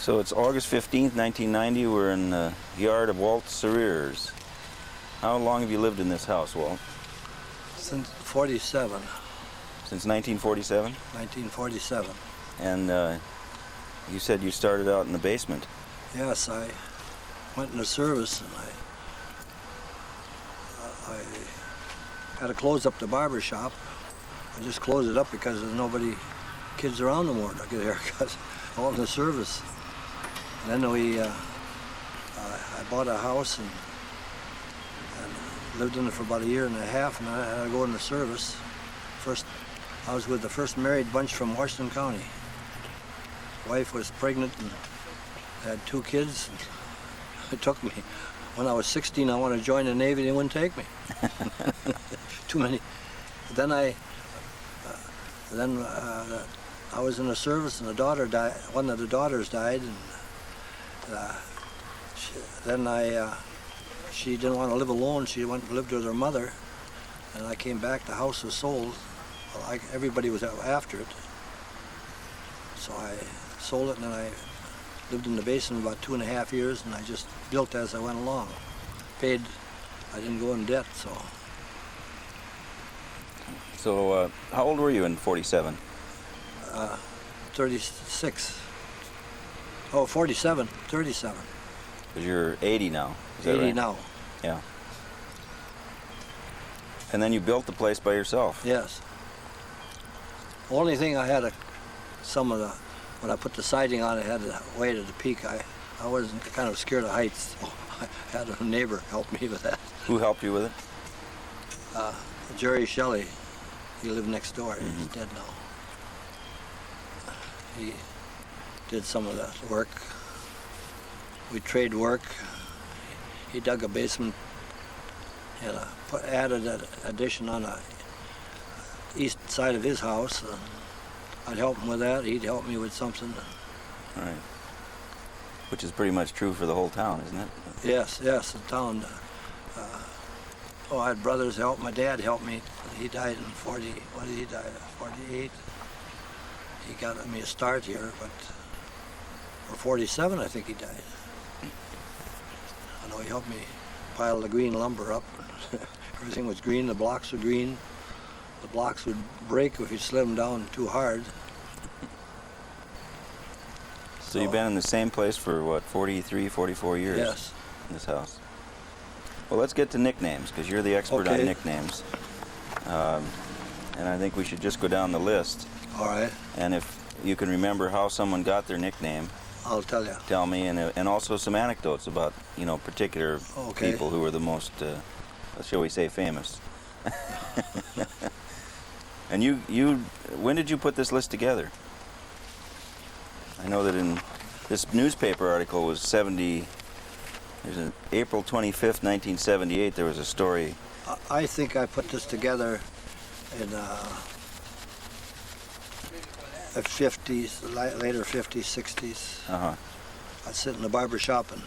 So it's August 15th, 1990. We're in the yard of Walt Serrers. How long have you lived in this house, Walt? Since 47. Since 1947? 1947. And you said you started out in the basement. Yes, I went into service and I had to close up the barber shop. I just closed it up because there's nobody, kids around no more to get a haircut. All in the service. And then I bought a house and lived in it for about a year and a half, and I had to go into service. First, I was with the first married bunch from Washington County. Wife was pregnant and had 2 kids. It took me. When I was 16, I wanted to join the Navy. They wouldn't take me. Too many. Then I was in the service, and the daughter died. One of the daughters died, and she didn't want to live alone. She went and lived with her mother, and I came back. The house was sold. Well, everybody was after it, so I sold it, and then I lived in the basement about 2.5 years, and I just built as I went along. Paid. I didn't go in debt, so. So how old were you in 47? 36. Oh, 47, 37. Because you're 80 now. Is that 80 right? now. Yeah. And then you built the place by yourself. Yes. Only thing I had when I put the siding on, I had to wait at the peak. I was kind of scared of heights, so I had a neighbor help me with that. Who helped you with it? Jerry Shelley. He lived next door. He's dead now. He did some of that work. We trade work. He dug a basement and added an addition on the east side of his house. I'd help him with that. He'd help me with something. Right. Which is pretty much true for the whole town, isn't it? Yes, the town. I had brothers help. My dad helped me. He died in 40. What did he die? 48. He got me a start here, but for 47, I think he died. I know he helped me pile the green lumber up. Everything was green. The blocks were green. The blocks would break if you slid them down too hard. So you've been in the same place for, what, 43, 44 years? Yes. In this house. Well, let's get to nicknames, because you're the expert on nicknames. And I think we should just go down the list. All right. And if you can remember how someone got their nickname, I'll tell you. Tell me, and also some anecdotes about, particular people who were the most, shall we say, famous. And when did you put this list together? I know that in this newspaper article was there's an April 25th, 1978, there was a story. I think I put this together in the 50s, later 50s, 60s. I'd sit in the barber shop and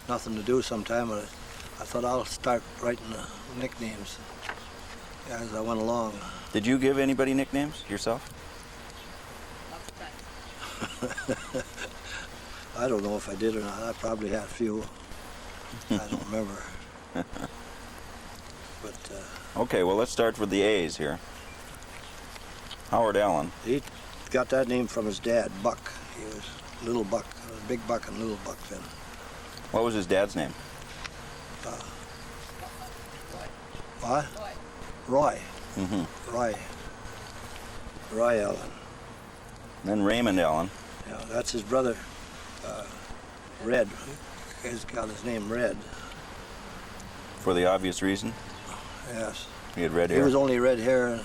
nothing to do sometime, and I thought I'll start writing the nicknames as I went along. Did you give anybody nicknames yourself? I don't know if I did or not. I probably had a few. I don't remember. But okay, well, let's start with the A's here. Howard Allen. He got that name from his dad, Buck. He was Little Buck, Big Buck and Little Buck then. What was his dad's name? What? Roy. Mm-hmm. Roy Allen. Then Raymond Allen. Yeah, that's his brother, Red. He's got his name Red. For the obvious reason? Yes. He had red hair? He was only red hair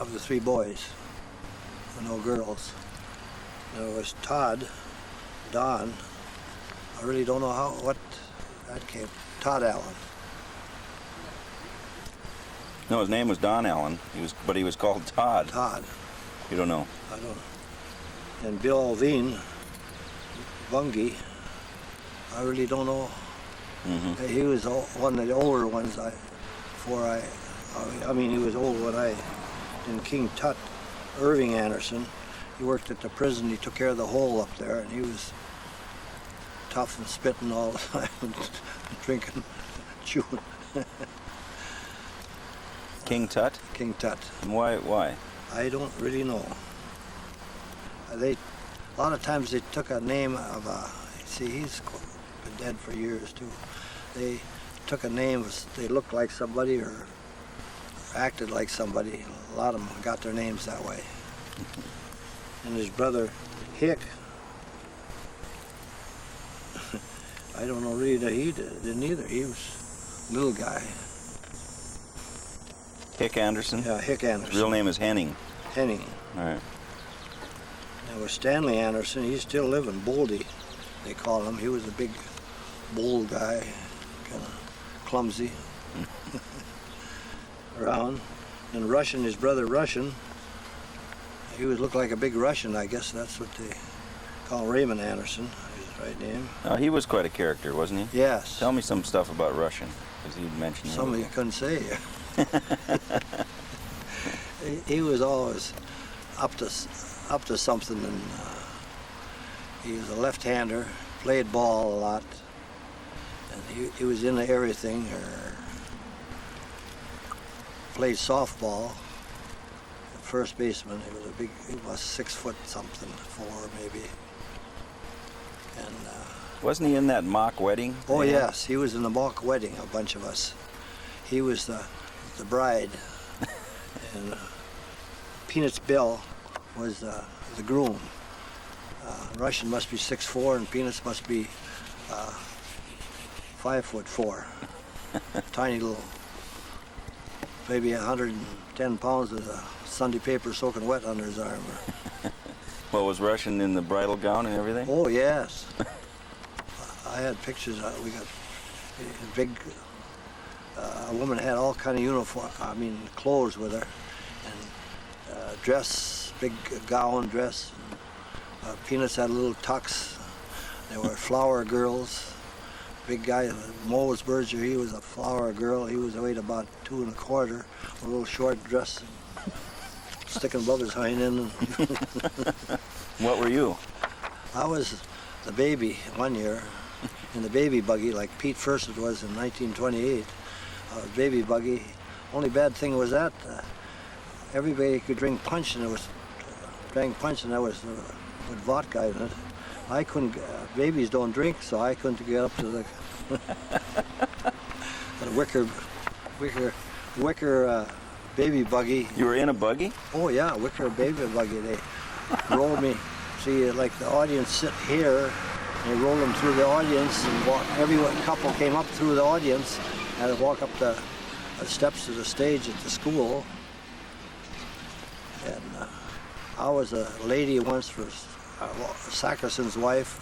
of the 3 boys, no girls. There was Todd, Don. I really don't know what that came. Todd Allen. No, his name was Don Allen, but he was called Todd. Todd. You don't know? I don't know. And Bill Alvin, Bungie, I really don't know. Mm-hmm. He was one of the older ones I mean, he was old when I, in King Tut, Irving Anderson, he worked at the prison. He took care of the hole up there, and he was tough and spitting all the time, and drinking, chewing. King Tut? King Tut. And why? I don't really know. A lot of times they took a name of a, see, he's been dead for years too. They took a name, they looked like somebody or acted like somebody. A lot of them got their names that way. And his brother, Hick, I don't know really that he didn't either. He was a little guy. Hick Anderson? Yeah, Hick Anderson. His real name is Henning. Henning. All right. There was Stanley Anderson. He's still living, Boldy, they call him. He was a big, bold guy, kind of clumsy, around. And Russian, his brother Russian, he looked like a big Russian, I guess that's what they call Raymond Anderson, his right name. He was quite a character, wasn't he? Yes. Tell me some stuff about Russian, because you'd mentioned that. Some of you couldn't say. He was always up to something, and he was a left-hander, played ball a lot, and he was into everything. Or played softball. First baseman. He was 6 foot something, 4 maybe. And wasn't he in that mock wedding? oh yes, he was in the mock wedding. A bunch of us. He was the bride, and Peanuts Bill was the groom. Russian must be 6'4", and Peanuts must be 5'4". Tiny little, maybe 110 pounds of Sunday paper soaking wet under his arm. Well, was Russian in the bridal gown and everything? Oh yes. I had pictures. We got a big. A woman had all kind of uniform. I mean, clothes with her, and dress, big gown dress. Peanuts had little tux. They were flower girls. Big guy, Mose Berger, he was a flower girl. He was weighed about 2 1/4, a little short dress, sticking above his hind end. What were you? I was the baby one year in the baby buggy, like Pete First was in 1928. Baby buggy. Only bad thing was that everybody could drink punch, and it was drank punch, and that was with vodka in it. I couldn't. Babies don't drink, so I couldn't get up to the wicker baby buggy. You were in a buggy? Oh yeah, wicker baby buggy. They rolled me. See, like the audience sit here, and they roll them through the audience, and walk. Every couple came up through the audience, and they walk up the steps to the stage at the school. And I was a lady once for Sackerson's wife.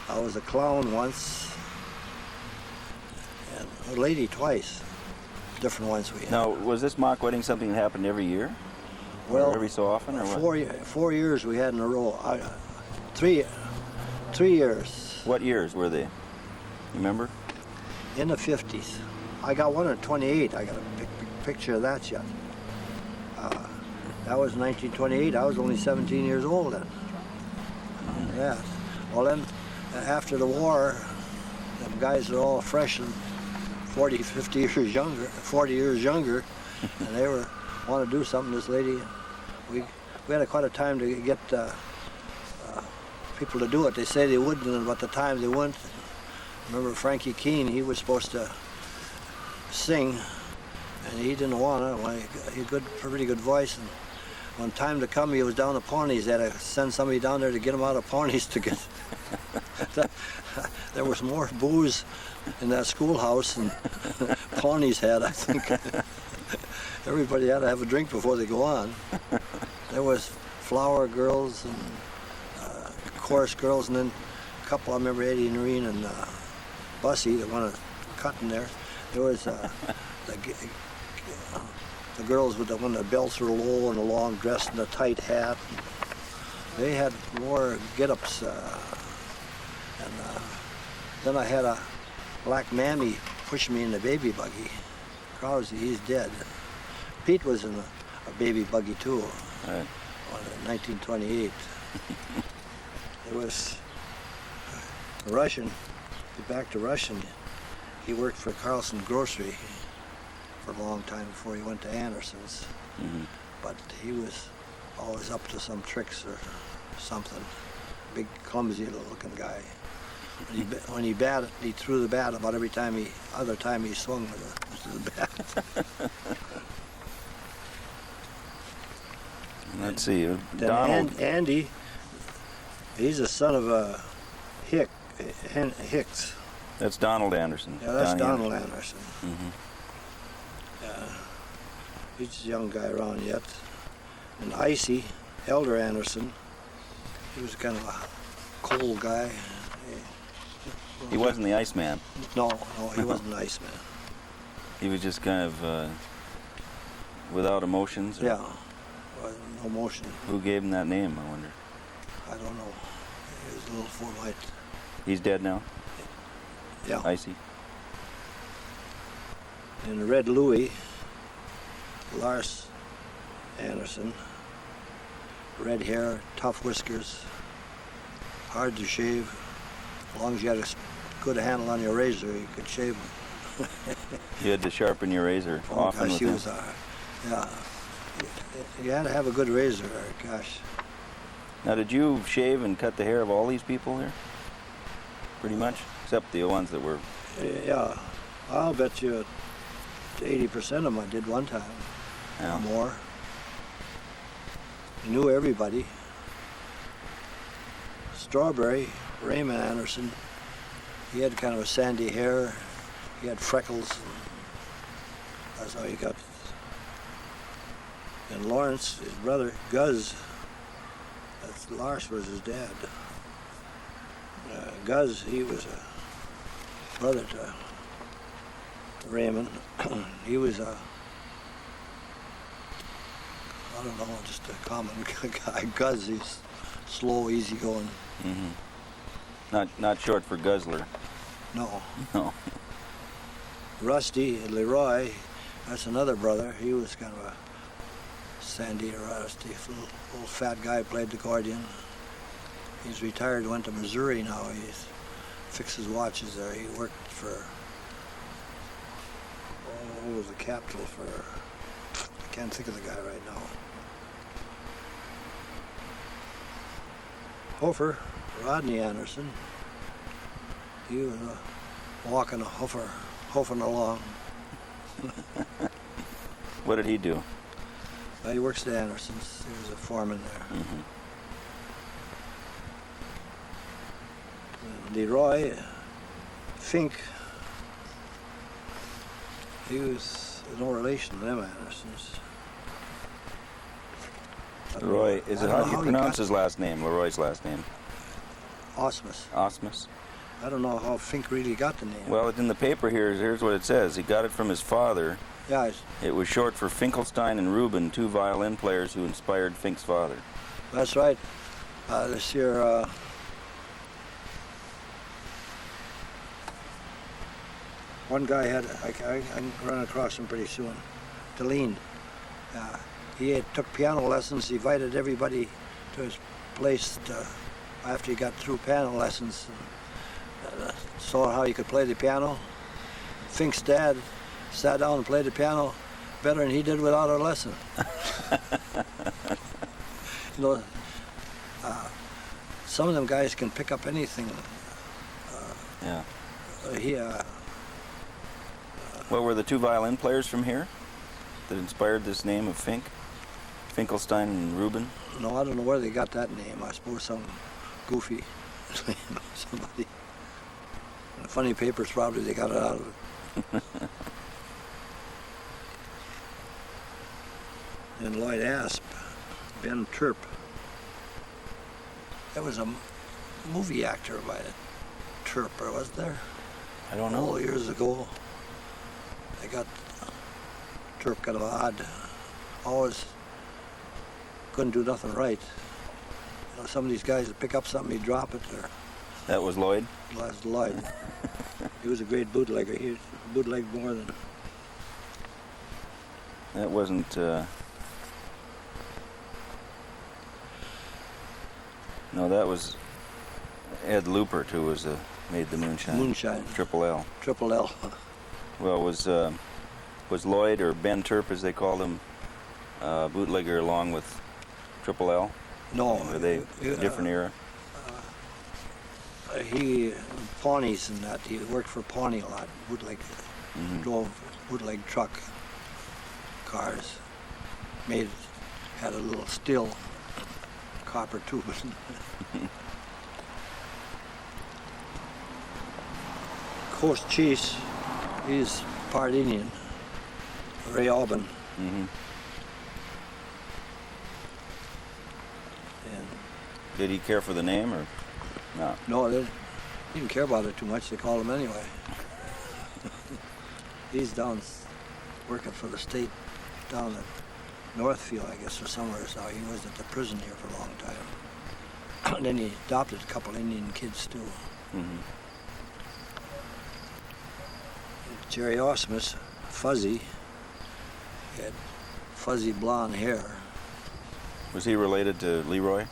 I was a clown once, and a lady twice. Different ones we had. Now, was this mock wedding something that happened every year? Well, or every so often, or what? 4 years we had in a row. 3 years. What years were they? You remember? In the 50s. I got one in 28. I got a picture of that yet. That was 1928. I was only 17 years old then. Yeah. Well then, after the war, them guys are all fresh and 40 years younger, and they want to do something. This lady, we had quite a time to get people to do it. They say they would, and about the time they wouldn't. Remember Frankie Keene? He was supposed to sing, and he didn't want to. Well, he had pretty good voice. And when time to come, he was down to Pawnees. They had to send somebody down there to get him out of Pawnees to get. There was more booze in that schoolhouse than Pawnees had, I think. Everybody had to have a drink before they go on. There was flower girls and chorus girls, and then a couple, I remember Eddie and Noreen and Bussy, the one of cutting there. There was the girls with the one that belts were low and a long dress and a tight hat. They had more get-ups. And then I had a black mammy push me in the baby buggy. Krause, he's dead. Pete was in a baby buggy too. Right. in 1928. It was a Russian. Get back to Russian. He worked for Carlson Grocery for a long time before he went to Anderson's. But he was always up to some tricks or something. Big, clumsy looking guy. When he batted, he threw the bat about every time other time he swung with the bat. Let's see, Donald. Andy, he's the son of Hicks. That's Donald Anderson. Yeah, that's Donnie Donald Anderson. He's a young guy around yet. And Icy, Elder Anderson, he was kind of a cold guy. He wasn't the Iceman. No, he wasn't the Iceman. He was just kind of without emotions. Or Yeah, no motion. Who gave him that name, I wonder? I don't know. He was a little full light. He's dead now? Yeah. Icy. And Red Louie, Lars Anderson, red hair, tough whiskers, hard to shave. As long as you had a good handle on your razor, you could shave him. You had to sharpen your razor often gosh, with him. yeah. You had to have a good razor, gosh. Now, did you shave and cut the hair of all these people here? Pretty much? Except the ones that were... Yeah, I'll bet you 80% of them I did one time, Yeah. or more. Knew everybody. Strawberry, Raymond Anderson, he had kind of a sandy hair. He had freckles. That's how he got. And Lawrence, his brother, Guz, Lars was his dad. Guz, he was a brother to Raymond. He was I don't know, just a common guy. Guz, he's slow, easygoing. Not short for Guzzler. No. No. Rusty, Leroy, that's another brother. He was kind of a sandy, rusty, little fat guy, played the accordion. He's retired, went to Missouri now. He fixes watches there. He worked for, what was the capital for, I can't think of the guy right now. Hofer, Rodney Anderson, he was walking a hoofing along. What did he do? Well, he works at Anderson's. He was a foreman there. Leroy Fink, he was no relation to them Andersons. Leroy, is it how do you pronounce his last name, Leroy's last name? Osmus. Osmus? I don't know how Fink really got the name. Well, in the paper here's what it says. He got it from his father. Yeah, It was short for Finkelstein and Rubin, two violin players who inspired Fink's father. that's right. This year, one guy had, I can run across him pretty soon, Deline. He took piano lessons. He invited everybody to his place after he got through piano lessons. Saw how he could play the piano. Fink's dad sat down and played the piano better than he did without a lesson. You know, some of them guys can pick up anything. Yeah. What were the two violin players from here that inspired this name of Fink? Finkelstein and Rubin? No, I don't know where they got that name. I suppose some goofy somebody. The funny papers probably they got it out of it. And Lloyd Asp, Ben Turp. There was a movie actor by it, Turp, wasn't there? I don't know. All years ago. They got Turp got odd. Always couldn't do nothing right. You know, some of these guys would pick up something, he'd drop it. Or That was Lloyd? that's Lloyd. He was a great bootlegger. He bootlegged more than. That wasn't No, that was Ed Lupert who made the moonshine. Moonshine. Triple L. Triple L. Well, was Lloyd, or Ben Turp as they called him, bootlegger along with Triple L? No. Were they different era? He Pawneys and that. He worked for Pawnee a lot. Bootleg. Drove bootleg truck cars. Had a little steel copper tube. Coast Cheese, he's part Indian. Ray Albin. Mm-hmm. And Did he care for the name or not? no, they didn't care about it too much. They called him anyway. He's down working for the state down at Northfield, I guess, or somewhere. So he was at the prison here for a long time. And then he adopted a couple Indian kids too. Mm-hmm. Jerry Osmus, Fuzzy, he had fuzzy blonde hair. Was he related to Leroy?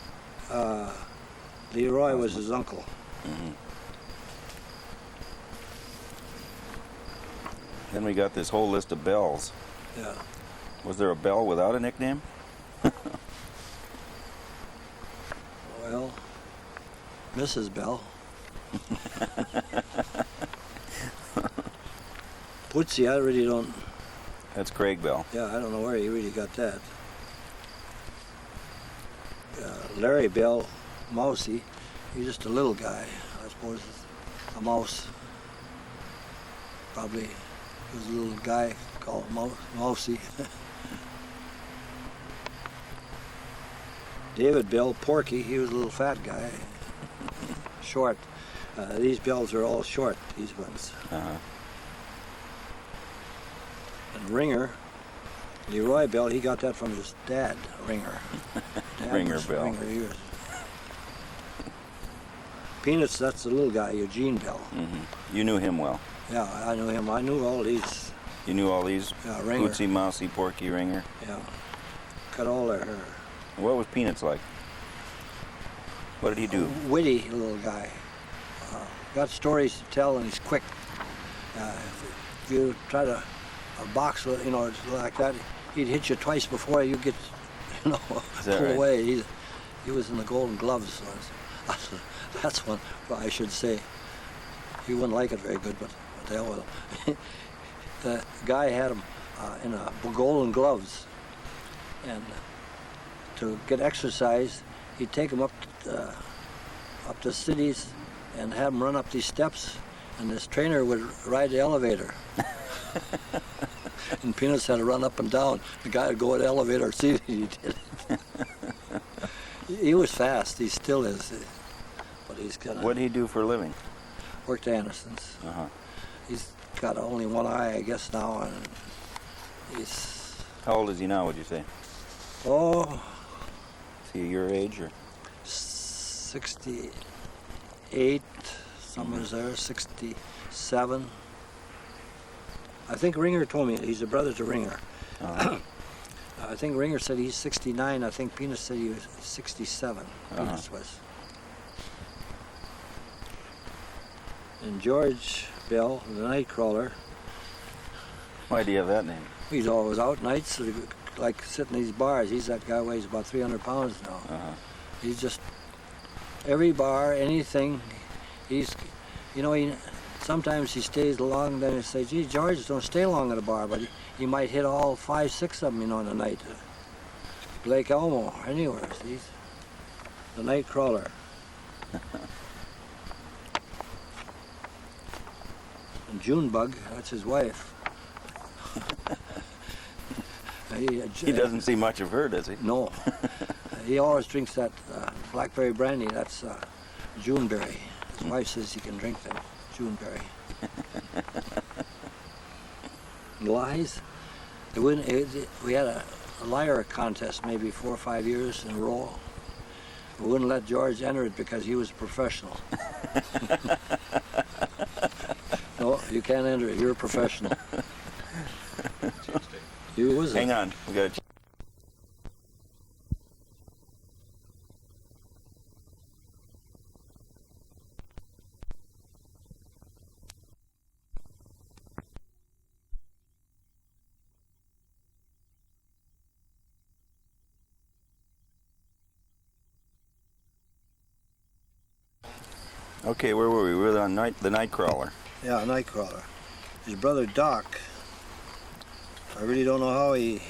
Leroy was his uncle. Mm-hmm. Then we got this whole list of bells. Yeah. Was there a bell without a nickname? Well, Mrs. Bell. Pootsy, I really don't. That's Craig Bell. Yeah, I don't know where he really got that. Larry Bell, Mousy, he's just a little guy, I suppose. A mouse. Probably was a little guy called Mousy. David Bell, Porky, he was a little fat guy. Short. These bells are all short, these ones. Uh-huh. And Ringer, Leroy Bell, he got that from his dad, Ringer. Ringer Bell. Ringer, he was. Peanuts, that's the little guy, Eugene Bell. Mm-hmm. You knew him well. Yeah, I knew him. I knew all these. You knew all these? Yeah, Ringer. Pootsy, Mousy, Porky, Ringer. Yeah. Cut all their hair. What was Peanuts like? What did he do? Witty little guy. Got stories to tell, and he's quick. If you try to box, like that, he'd hit you twice before you get, pull right? away. He was in the Golden Gloves. So that's one I should say. He wouldn't like it very good, but what the hell with him. The guy had him in a Golden Gloves, and to get exercise, he'd take him up to cities and have him run up these steps, and this trainer would ride the elevator. And Peanuts had to run up and down. The guy would go at the elevator, see what he did. He was fast. He still is. But he's kind of... What did he do for a living? Worked at Anderson's. Uh-huh. He's got only one eye, I guess, now, and he's... How old is he now, would you say? Oh... Is he your age, or? 68, somewhere's there, 67. I think Ringer told me he's a brother to Ringer. Uh-huh. I think Ringer said he's 69. I think Peanuts said he was 67. Peanuts was. And George Bell, the Nightcrawler, Why do you have that name? he's always out nights, like sitting in these bars. That guy weighs about 300 pounds now. Uh-huh. He's just, every bar, anything, sometimes he stays long, then he says, gee, George, don't stay long at a bar, but he might hit all 5, 6 of them, in a night. Lake Elmo, anywhere, see? The Nightcrawler. And Junebug, that's his wife. He doesn't see much of her, does he? No. He always drinks that blackberry brandy. That's Juneberry. His wife says he can drink that Juneberry. Lies. We had a liar contest maybe 4 or 5 years in a row. We wouldn't let George enter it because he was a professional. No, you can't enter it. You're a professional. You was. Hang on. We got Okay, where were we? We were on the Nightcrawler. Yeah, a Nightcrawler. His brother Doc, I really don't know how he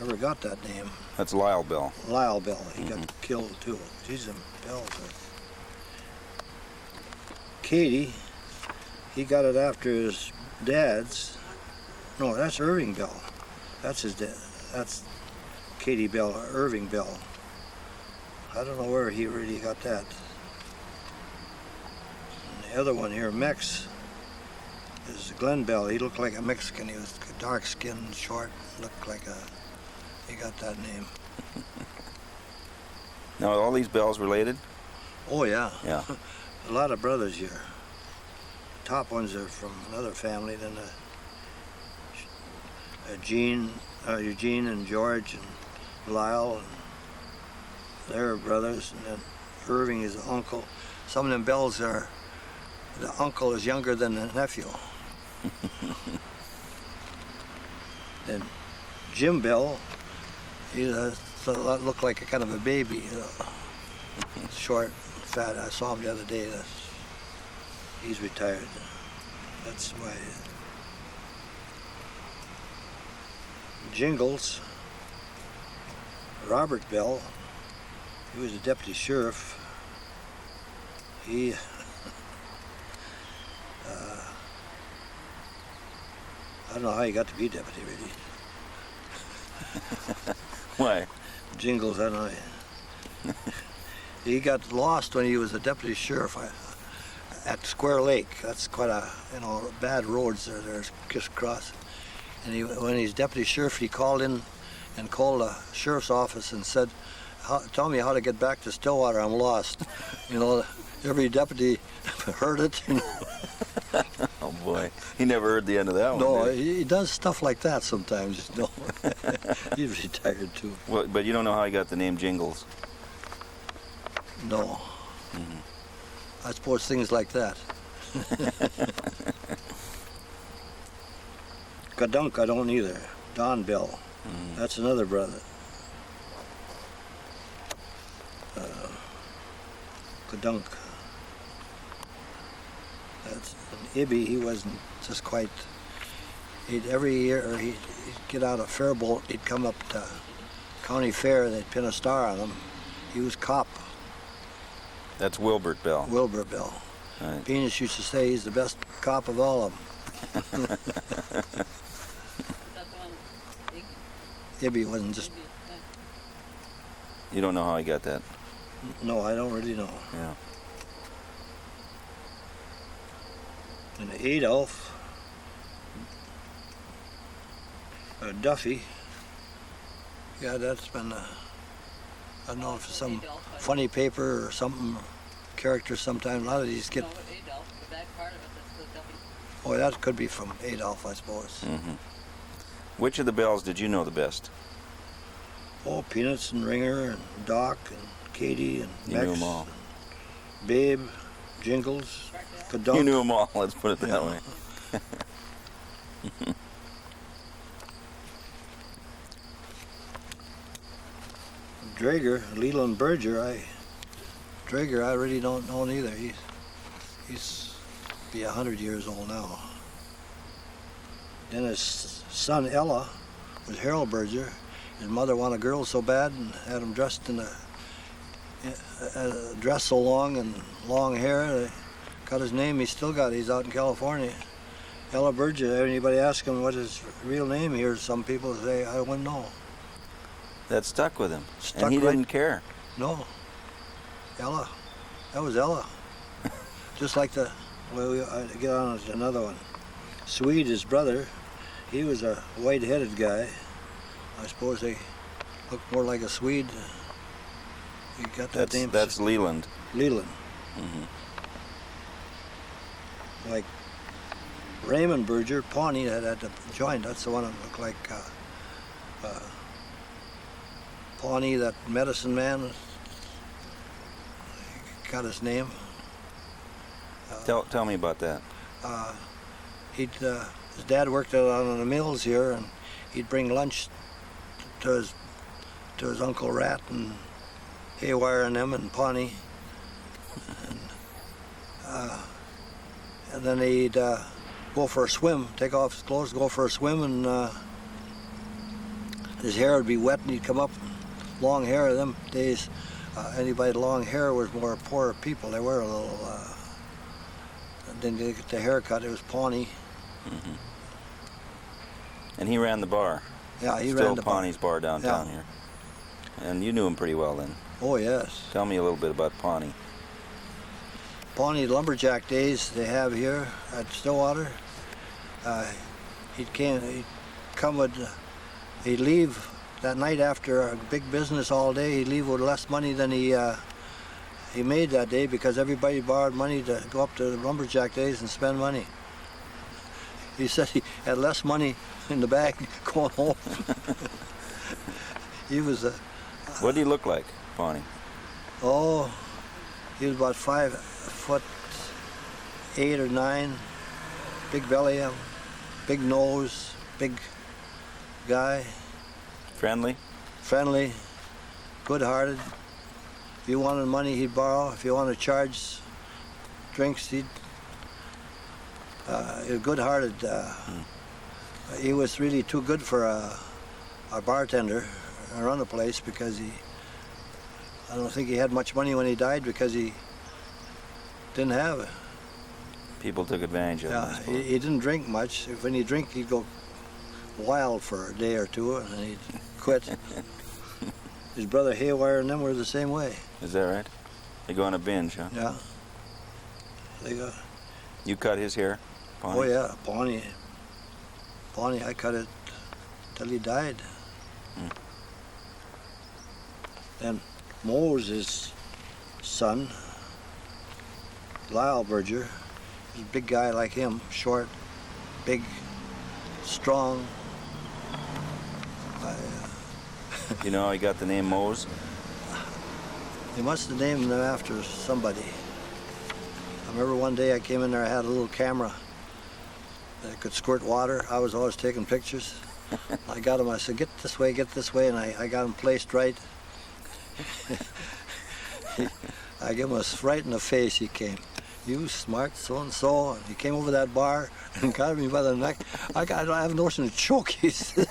ever got that name. That's Lyle Bell. Lyle Bell. He got killed too. Geez, them bells. Katie, he got it after his dad's. No, that's Irving Bell. That's his dad. That's Katie Bell, Irving Bell. I don't know where he really got that. And the other one here, Mex, is Glenn Bell. He looked like a Mexican. He was dark skinned, short, looked like a. He got that name. Now, are all these Bells related? Oh yeah. Yeah. A lot of brothers here. Top ones are from another family. Then Eugene and George and Lyle, and they're brothers. And then Irving is the uncle. Some of them Bells are. The uncle is younger than the nephew. Then Jim Bell, he looked like a kind of a baby, short, fat. I saw him the other day. He's retired. That's why. Jingles, Robert Bell, he was a deputy sheriff. He I don't know how he got to be deputy, really. Why? Jingles, I don't know. He got lost when he was a deputy sheriff at Square Lake. That's quite a, bad roads there. There's crisscross. And when he's deputy sheriff, he called in and called the sheriff's office and said, "Tell me how to get back to Stillwater. I'm lost." Every deputy heard it. Oh boy, he never heard the end of that one. No, did he does stuff like that sometimes. He's retired too. Well, but you don't know how he got the name Jingles. No. I suppose things like that. Kadunk, I don't either. Don Bell. That's another brother. Kadunk. That's Ibby. He wasn't just quite. Every year he'd get out of Fairbolt. He'd come up to County Fair and they'd pin a star on him. He was cop. That's Wilbert Bell. Wilbur Bell. Right. Venus used to say he's the best cop of all of them. Ibby wasn't just. You don't know how he got that. No, I don't really know. Yeah. And Adolph, Duffy. Yeah, that's been, I don't know if it's some funny paper or something, character sometimes. A lot of these get. Oh, that could be from Adolph, I suppose. Which of the Bells did you know the best? Oh, Peanuts and Ringer and Doc and Katie and You Mex knew them all. and Babe, Jingles, Kadunk. You knew them all. Let's put it that way. Drager, Leland Berger, Drager, I really don't know either. He's be 100 years old now. Then his son Ella was Harold Berger. His mother wanted a girl so bad and had him dressed in a dress so long and long hair. They got his name. He still got it. He's out in California. Ella Berger. Anybody ask him what his real name here? Some people say, "I wouldn't know." That stuck with him. Stuck and he right- didn't care. No. Ella. That was Ella. Just like I get on to another one. Swede, his brother, he was a white-headed guy. I suppose they looked more like a Swede. He got that name. That's Leland. Leland. Like Raymond Berger, Pawnee, that had the joint. That's the one that looked like Pawnee, that medicine man. He got his name. Tell me about that. His dad worked out on the mills here, and he'd bring lunch to his Uncle Rat and Haywire and them and Pawnee. And then he'd go for a swim, take off his clothes, go for a swim, and his hair would be wet, and he'd come up, long hair. Them days, anybody with long hair was more poorer people. They were a little. Then they get the haircut. It was Pawnee. Mm-hmm. And he ran the bar. Yeah, he Still ran the bar. Pawnee's bar downtown here. And you knew him pretty well then. Oh yes. Tell me a little bit about Pawnee. Pawnee lumberjack days they have here at Stillwater. He'd come with. He'd leave that night after a big business all day. He'd leave with less money than he made that day because everybody borrowed money to go up to the lumberjack days and spend money. He said he had less money in the bag going home. He was a. What did he look like, Pawnee? Oh, he was about 5'8" or 9", big belly, big nose, big guy. Friendly? Friendly, good-hearted. If you wanted money, he'd borrow. If you wanted to charge drinks, he was good-hearted. He was really too good for a bartender around the place because I don't think he had much money when he died because he didn't have it. People took advantage of him. Yeah, he didn't drink much. When he'd drink, he'd go wild for a day or two and then he'd quit. His brother Haywire and them were the same way. Is that right? They go on a binge, huh? Yeah. They got. You cut his hair, Pawnee? Oh yeah, Pawnee. I cut it till he died. Mm. Then Moses' son, Lyle Berger, was a big guy like him, short, big, strong. You know how he got the name Mose? He must have named him after somebody. I remember one day I came in there, I had a little camera that could squirt water. I was always taking pictures. I got him, I said, get this way, and I got him placed right. I gave him a right in the face, he came. You smart so-and-so. And he came over that bar and got me by the neck. I have a notion to choke. He said.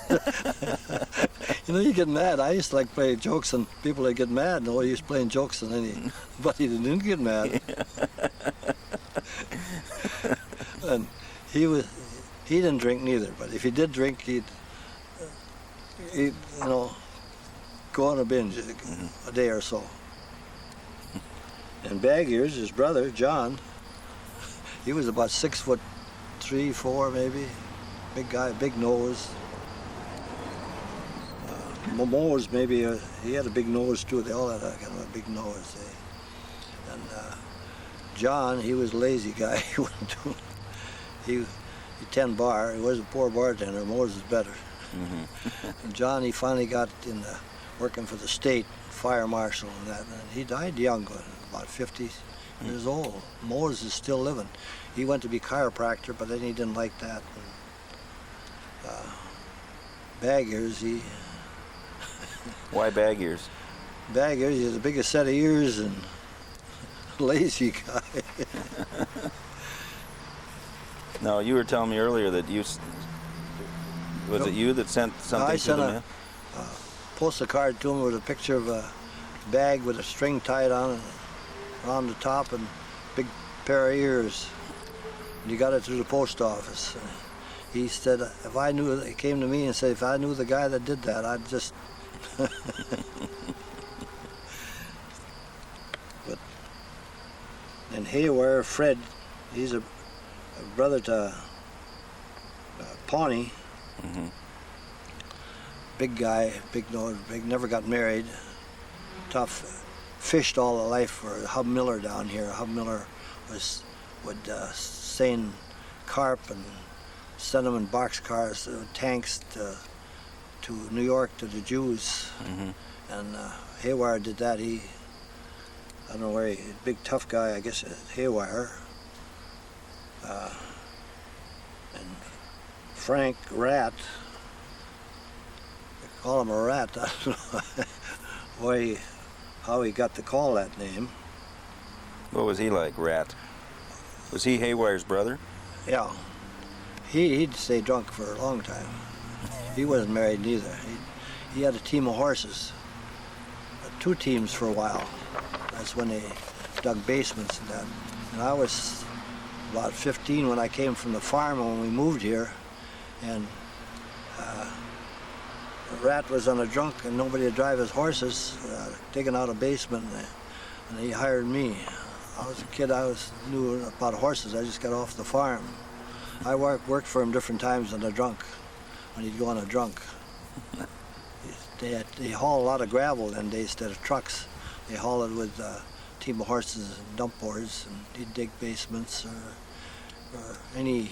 You know, you get mad. I used to like play jokes and people that get mad. No, he was playing jokes and but he didn't get mad. And he didn't drink neither, but if he did drink, he'd go on a binge a day or so. And Bag Ears, his brother, John, he was about 6'3", 4" maybe. Big guy, big nose. Mose, maybe, he had a big nose too. They all had a kind of a big nose. And John, he was a lazy guy. He wouldn't do. He 10 bar. He was a poor bartender. Mose was better. Mm-hmm. And John, he finally got in working for the state fire marshal and that. And he died young, about 50 years old. Mose is still living. He went to be chiropractor, but then he didn't like that. And, Bag Ears, he. Why Bag Ears? Bag Ears, he has the biggest set of ears and lazy guy. No, you were telling me earlier that you was it you that sent something to them? I sent a postcard to him with a picture of a bag with a string tied on it, around the top, and big pair of ears. And he got it through the post office. He said, if I knew, he came to me and said, if I knew the guy that did that, I'd just. But and Haywire, Fred, he's a brother to Pawnee. Mm-hmm. Big guy, big nose, big, never got married. Tough, fished all the life for Hub Miller down here. Hub Miller would seine carp and send them in boxcars, tanks to New York to the Jews. Mm-hmm. And Haywire did that. I don't know where big tough guy, I guess, Haywire. And Frank Rat, they call him a rat. I don't know how he got to call that name. What was he like, Rat? Was he Haywire's brother? Yeah. He'd stay drunk for a long time. He wasn't married neither. He had a team of horses, 2 teams for a while. That's when they dug basements and that. And I was about 15 when I came from the farm when we moved here, and a rat was on a drunk and nobody to drive his horses, digging out a basement, and he hired me. I was a kid, knew about horses. I just got off the farm. I worked for him different times on a drunk, when he'd go on a drunk. They haul a lot of gravel then days instead of trucks. They haul it with a team of horses and dump boards, and he'd dig basements or any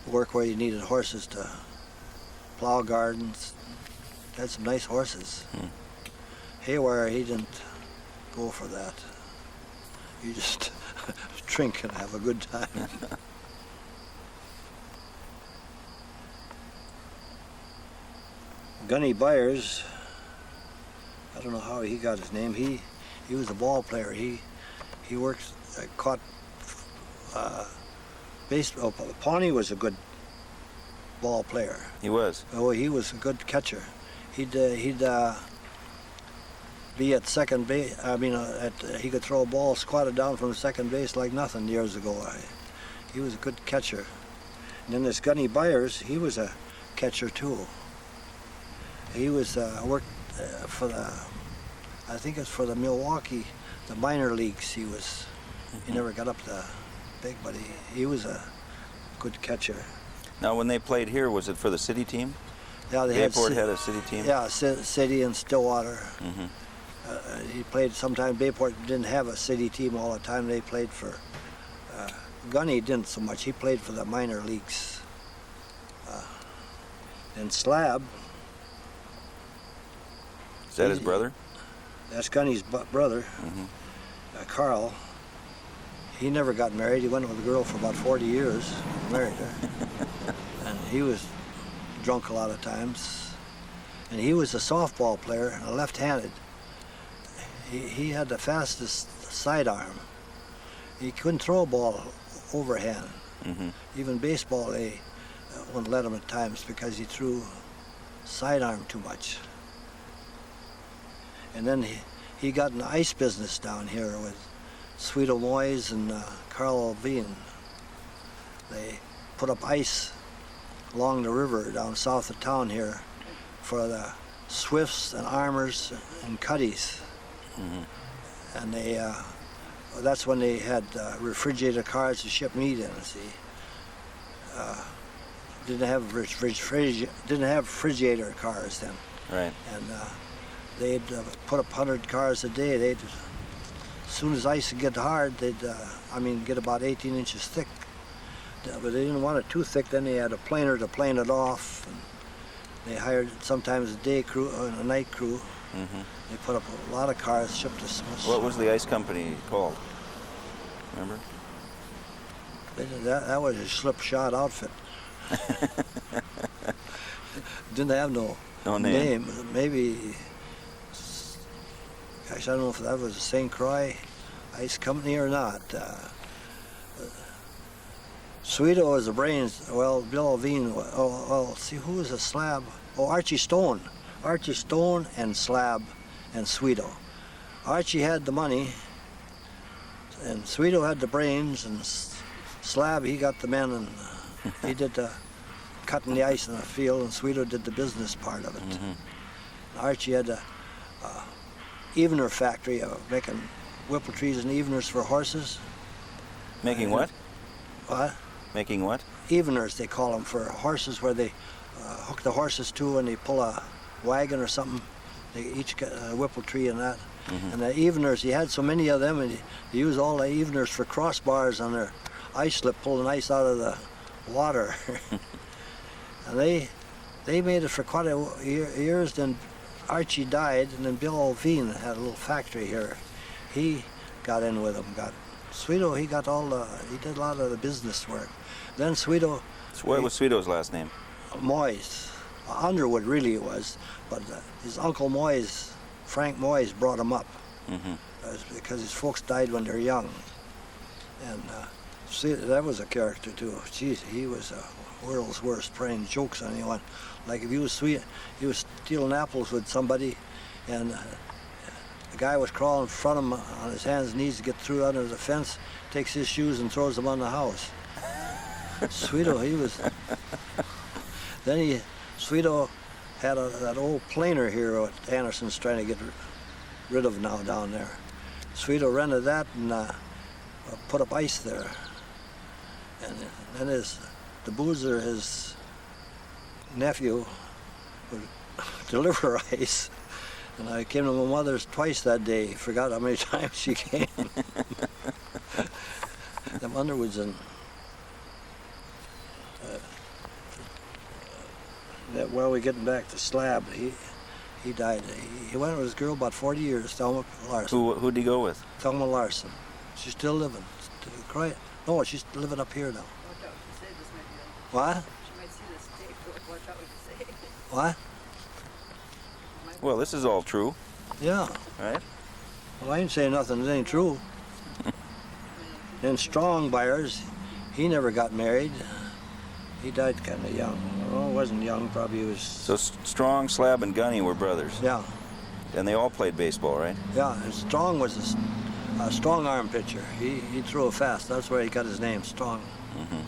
work where you needed horses to plow gardens. Had some nice horses. Haywire, he didn't go for that. You just drink and have a good time. Gunny Byers, I don't know how he got his name. He was a ball player. He worked, caught Pawnee was a good ball player. He was. Oh, he was a good catcher. He'd be at second base. I mean, he could throw a ball squatted down from second base like nothing years ago. He was a good catcher. And then this Gunny Byers, he was a catcher too. He was worked for the, I think it's for the Milwaukee, the minor leagues. He never got up to big, but he was a good catcher. Now, when they played here, was it for the city team? Yeah, Bayport had a city team? Yeah, city and Stillwater. Mm-hmm. He played sometime. Bayport didn't have a city team all the time. They played for, Gunny didn't so much. He played for the minor leagues. And Slab. Is that his brother? That's Gunny's brother, Carl. He never got married. He went with a girl for about 40 years, married her. And he was drunk a lot of times. And he was a softball player, left-handed. He had the fastest sidearm. He couldn't throw a ball overhand. Even baseball, they wouldn't let him at times because he threw sidearm too much. And then he got in the ice business down here with Sweeto Moyes and Carl Levine. They put up ice along the river down south of town here for the Swifts and Armors and Cuddies. And that's when they had refrigerated cars to ship meat in, see. Didn't have refrigerator cars then. Right. And they'd put up 100 cars a day. As soon as ice would get hard, they'd, get about 18 inches thick. But they didn't want it too thick. Then they had a planer to plane it off. And they hired sometimes a day crew and a night crew. They put up a lot of cars, shipped us. What was the ice company called? Remember? That was a slipshod outfit. Didn't have no name. Maybe, gosh, I don't know if that was a St. Croix Ice Company or not. Sweeto was the brains. Well, Bill Levine. See, who was a Slab? Oh, Archie Stone. Archie Stone and Slab and Sweeto. Archie had the money, and Sweeto had the brains, and Slab, he got the men, and he did the cutting the ice in the field, and Sweeto did the business part of it. Archie had a evener factory making whipple trees and eveners for horses. Making what? What? Making what? Eveners, they call them, for horses, where they hook the horses to and they pull a wagon or something. They each got a whipple tree and that. And the eveners, he had so many of them, and he used all the eveners for crossbars on their ice slip, pulling ice out of the water. And they made it for quite a years. Then Archie died, and then Bill Levine had a little factory here. He got in with them. Sweeto, he did a lot of the business work. Then Sweeto. So what was Sweeto's last name? Moyes. Underwood really it was, but his uncle Moyes, Frank Moyes, brought him up. Because his folks died when they were young. And see, that was a character too. Jeez, he was a world's worst, playing jokes on anyone. Like if he was stealing apples with somebody, and the guy was crawling in front of him on his hands and knees to get through under the fence, takes his shoes and throws them on the house. Sweeto, he was. Then Sweeto had that old planer here what Anderson's trying to get rid of now down there. Sweeto rented that and put up ice there. And then the boozer, his nephew, would deliver ice. And I came to my mother's twice that day. Forgot how many times she came. Them Underwoods and well, we're getting back to Slab. He died. He went with his girl about 40 years, Thelma Larson. Who'd he go with? Thelma Larson. She's still living. No, she's living up here now. Watch out what you say, this might be What? She might see this tape. Watch out what you say. What? Well, this is all true, Yeah. right? Well, I ain't saying nothing that ain't true. And Strong Byers, he never got married. He died kind of young. Well, wasn't young, probably he was... So Strong, Slab, and Gunny were brothers. Yeah, And they all played baseball, right? yeah. And Strong was a strong arm pitcher. He threw it fast. That's where he got his name, Strong. Mm-hmm.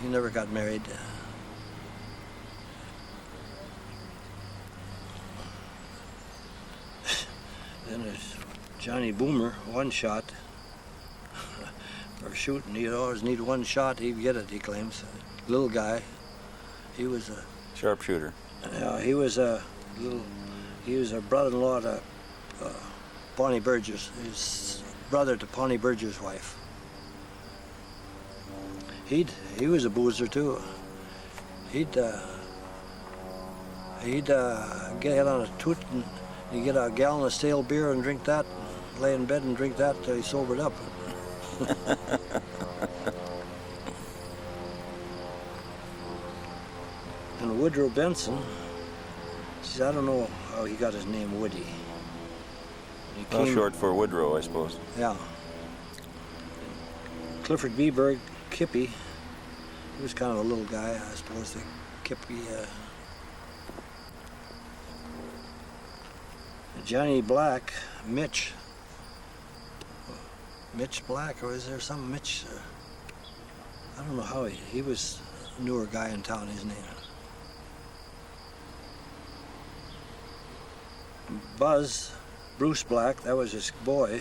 He never got married. Then there's Johnny Boomer, one shot. For shooting, he'd always need one shot. He'd get it, he claims. Little guy. He was a... Sharpshooter. He was a brother-in-law to Pawnee Burgess. His brother to Pawnee Burgess' wife. He was a boozer too. He'd get on a toot and he'd get a gallon of stale beer and drink that, lay in bed and drink that till he sobered up. And Woodrow Benson, I don't know how he got his name Woody. Well, short for Woodrow, I suppose. Yeah. Clifford Beberg, Kippy, he was kind of a little guy, I suppose. Kippy. Johnny Black, Mitch Black, or is there some Mitch? I don't know how he was a newer guy in town, his name. Buzz, Bruce Black, that was his boy.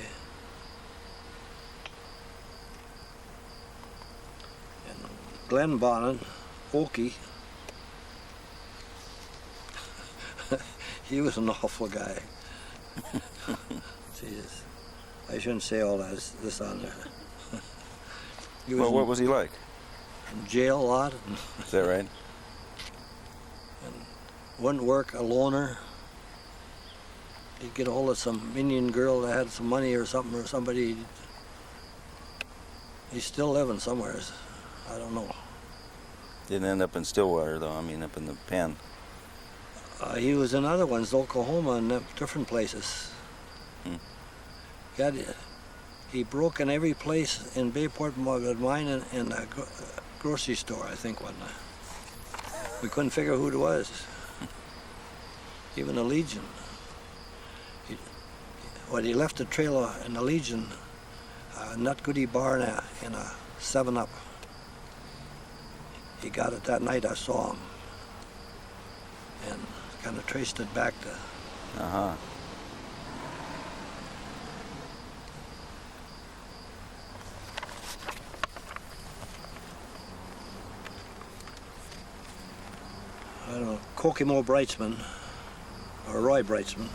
And Glenn Bonnan, Okie. He was an awful guy. Jesus. I shouldn't say all this on there. Well, what was he like? In jail a lot. Is that right? And wouldn't work, a loner. He'd get a hold of some Indian girl that had some money or something, or somebody. He's still living somewhere. I don't know. Didn't end up in Stillwater, though. I mean, up in the pen. He was in other ones, Oklahoma and different places. He broke in every place in Bayport, mine and a grocery store, I think, one night. We couldn't figure who it was. Even the Legion. He left a trailer in the Legion, a Nut Goody bar in a 7-Up. He got it that night. I saw him, and kind of traced it back to. Uh-huh. I don't know, Kokomo Brightsman, or Roy Brightsman.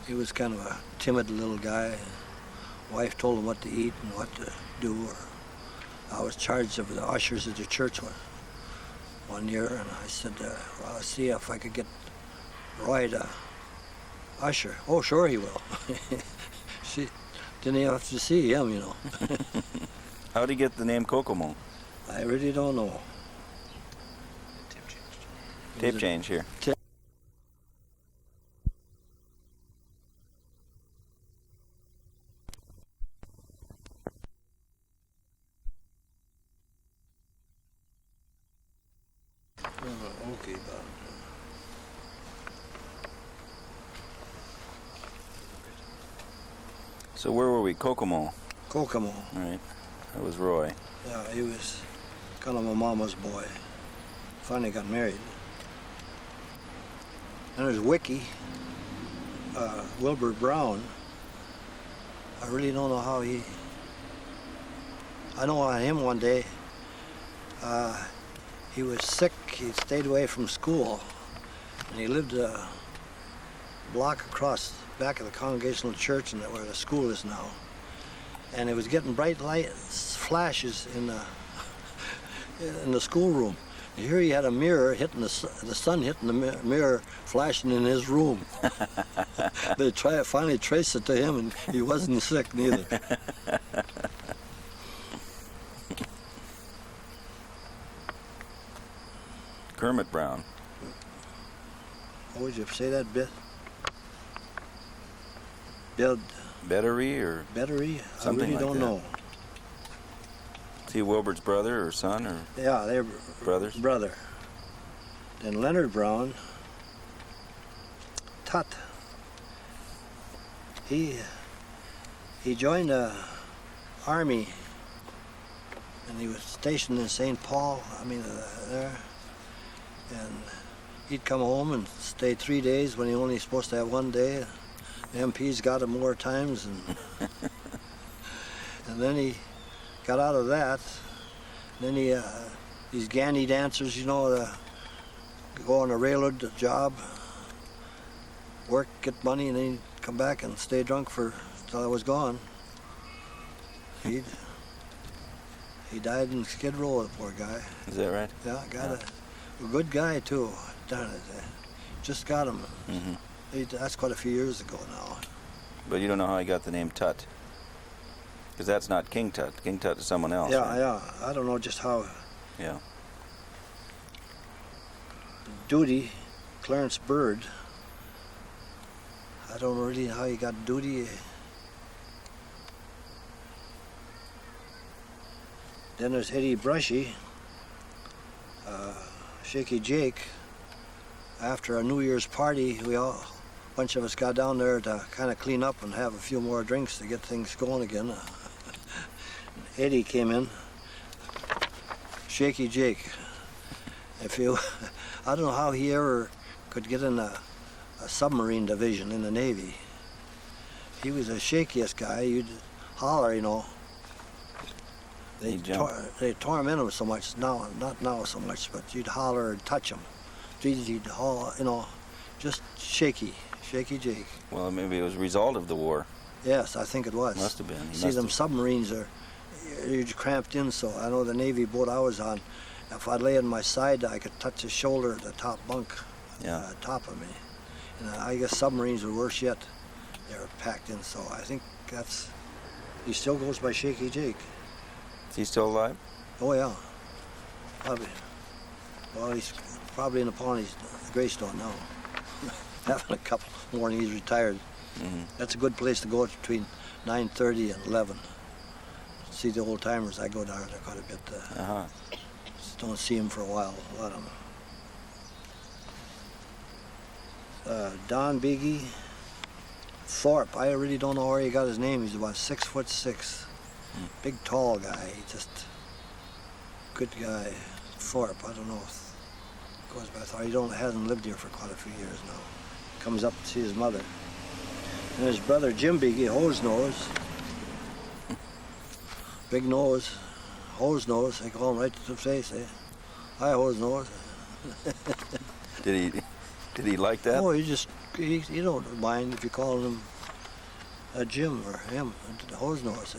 He was kind of a timid little guy. Wife told him what to eat and what to do. I was charged of the ushers at the church one year, and I said, well, I'll see if I could get Roy to usher. Oh, sure he will. See, didn't even have to see him, you know. How'd he get the name Kokomo? I really don't know. Tape change here. So where were we? Kokomo. Kokomo. All right. That was Roy. Yeah, he was kind of a mama's boy. Finally got married. And there's Wiki, Wilbur Brown. I really don't know how he... I know him one day. He was sick. He stayed away from school. And he lived a block across back of the Congregational Church and where the school is now. And it was getting bright lights, flashes in the schoolroom. And here he had a mirror hitting the sun hitting the mirror, flashing in his room. They finally traced it to him, and he wasn't sick neither. Kermit Brown. What would you say that bit? Bettery or Bettery? something I really like don't that. know. Is he Wilbert's brother or son or Yeah, they're brothers? brother. Then Leonard Brown, Tut. He joined the army, and he was stationed in St. Paul. There, and he'd come home and stay 3 days when he only supposed to have 1 day. The MPs got him more times, and and then he got out of that. Then these gandy dancers, go on a railroad job, work, get money, and then he'd come back and stay drunk till I was gone. He died in Skid Row, the poor guy. Is that right? Yeah, a good guy too. Darn it, just got him. Mm-hmm. That's quite a few years ago now. But you don't know how he got the name Tut. Because that's not King Tut. King Tut is someone else. Yeah, right? yeah. I don't know just how. Yeah. Duty, Clarence Bird. I don't know really how he got Duty. Then there's Eddie Brushy, Shaky Jake. After a New Year's party, a bunch of us got down there to kind of clean up and have a few more drinks to get things going again. Eddie came in, Shaky Jake. I don't know how he ever could get in a submarine division in the Navy. He was the shakiest guy. You'd holler, They torment him so much now, not now so much, but you'd holler and touch him. He'd holler, just shaky Jake. Well, maybe it was a result of the war. Yes, I think it was. Must have been. See, them submarines you're cramped in, so I know the Navy boat I was on, if I lay on my side, I could touch his shoulder at the top bunk, top of me. And I guess submarines were worse yet. They were packed in, so I think he still goes by Shaky Jake. Is he still alive? Oh, yeah. Probably. Well, he's probably in upon his gravestone now. Having a couple more and he's retired. Mm-hmm. That's a good place to go between 9:30 and 11. See the old timers. I go down there quite a bit. Just don't see them for a while. A lot of them. Don Biggie Thorpe. I really don't know where he got his name. He's about 6'6". Big, tall guy. Just good guy. Thorpe. I don't know if it goes by Thorpe. He hasn't lived here for quite a few years now. Comes up to see his mother. And his brother Jim Biggie, Hose Nose. Big nose, hose nose. They call him right to the face. Hi, Hose Nose. Did he like that? Oh, he don't mind if you call him Jim or him, Hose Nose.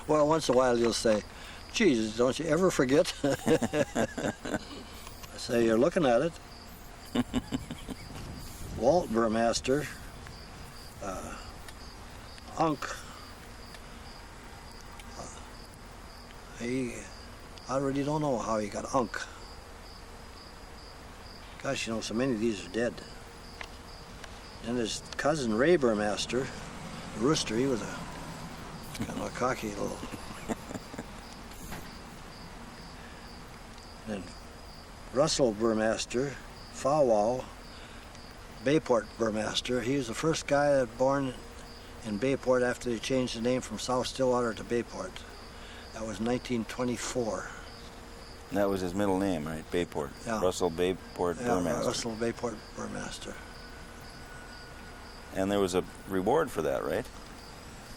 Well, once in a while he'll say, "Jesus, don't you ever forget?" I say, "You're looking at it." Walt Burmaster, Unk. I really don't know how he got Unk. Gosh, so many of these are dead. And his cousin Ray Burmaster, the rooster, he was kind of a cocky little. And Russell Burmaster, Fawwell, Bayport Burmaster, he was the first guy that born in Bayport after they changed the name from South Stillwater to Bayport. That was 1924. And that was his middle name, right? Bayport. Yeah. Russell Bayport Yeah, Burmaster. Russell Bayport Burmaster. And there was a reward for that, right?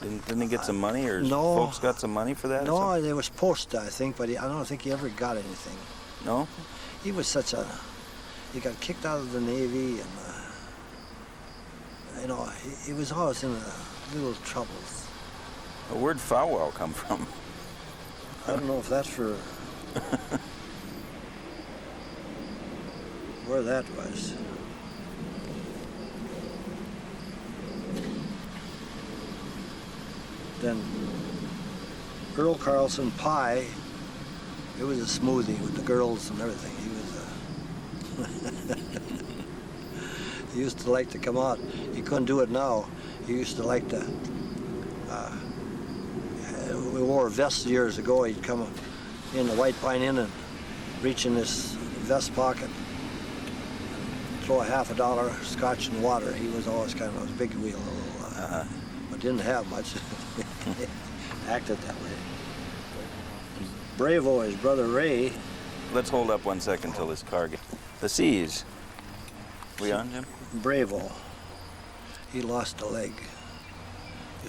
Didn't he get some money, or no. folks got some money for that? or No, something? there was posted, I think, but I don't think he ever got anything. No? He was such a... He got kicked out of the Navy, and, you know, he was always in little troubles. Well, where'd Fow Wow come from? I don't know if that's for... where that was. Then Earl Carlson Pie, it was a smoothie with the girls and everything. He was he used to like to come out. He couldn't do it now. He used to like to, we wore vests years ago. He'd come in the White Pine Inn and reach in his vest pocket, throw a $50 scotch and water. He was always kind of a big wheel, but didn't have much. Acted that way. Bravo, his brother Ray. Let's hold up 1 second till this car gets... The C's. We on, Jim? Bravo. He lost a leg.